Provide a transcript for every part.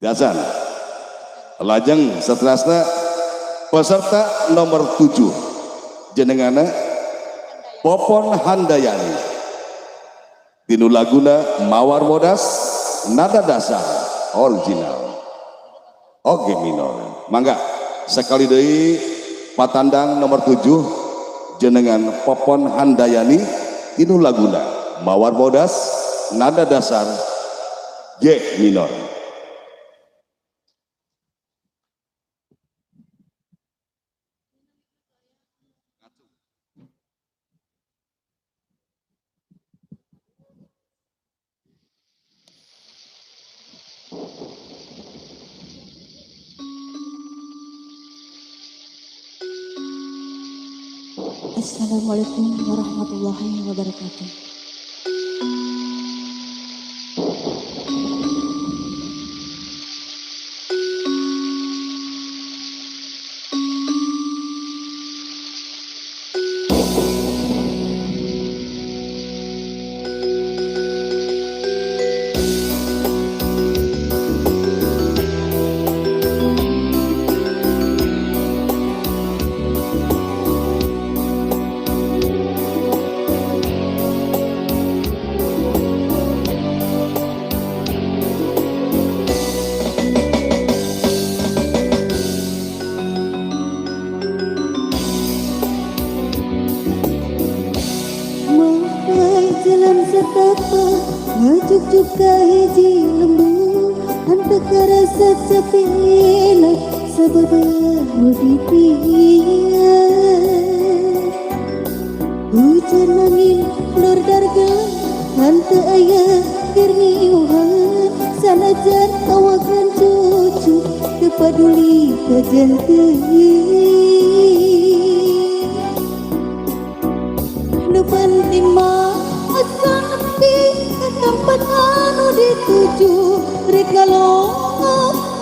Gasan lajeng seterusnya peserta nomor 7 jenengana Popon Handayani tinu laguna Mawar Bodas nada dasar original oge minor. Mangga sekali deui patandang nomor 7 jenengan Popon Handayani tinu laguna Mawar Bodas nada dasar G minor. Assalamualaikum warahmatullahi wabarakatuh. Ngejuk-juk ka hiji lembu hantu karasa capela sababah muditia hujan angin lor darga hantu ayah kirniuhan sanajan awakan cucu kepaduli kejentih nu penting mah asal tempat anu dituju rek galong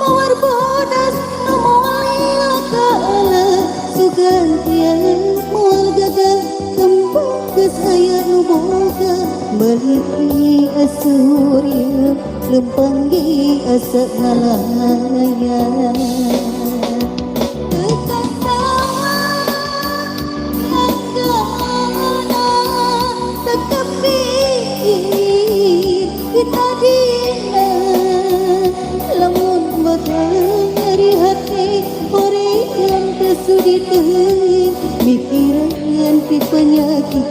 mawar bodas nu moal kaala sugantian moal gagal kembang geus aya nu boga balik asuria lempanggi asa ngalaya kita dina lamun bakal nyari hati ori yang tersudi teuing mikiran ti penyakit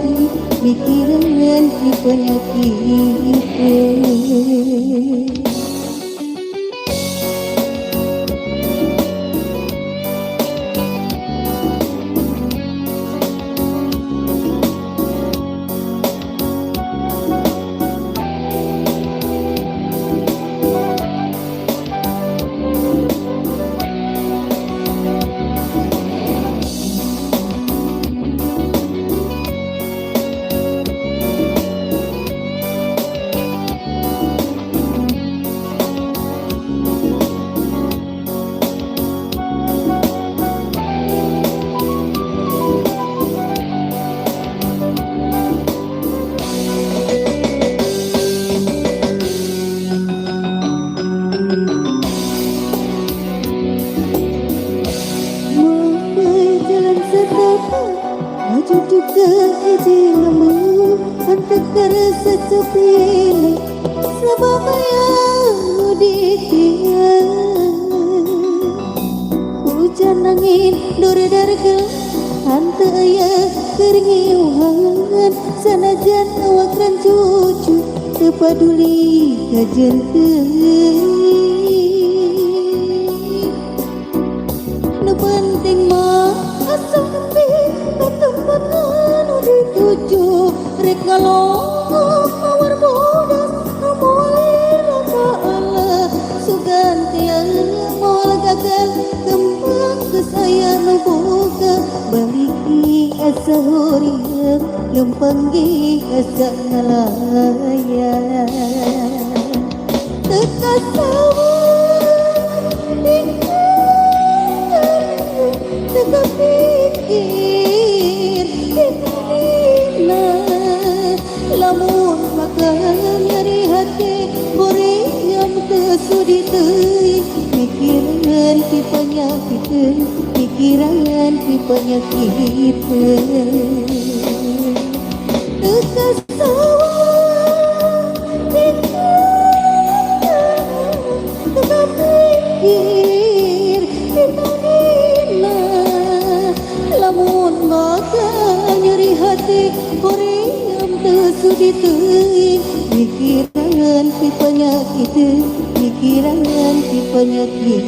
mikiran ti penyakit. Maju ke hiji lembu hantu karasa capela sababah muditia hujan angin dur darga hantu ayah keringiuhan sanajan awakran cucu tepaduli kajentih nu penting mah asal tempat anu dituju rek galong mawar bodas nu moal kaala sugantian moal gagal kembang geus aya nu boga baliki asa horia lempanggi asa ngalaya teu kasawa teu kapikir lamun bakal nyari hati bori yang tersudi teuing pikiran si penyakit terkesawa pikir ditanina lamun maka nyeri hati koream tersudi teuing pikiran si penyakit pikiran si penyakit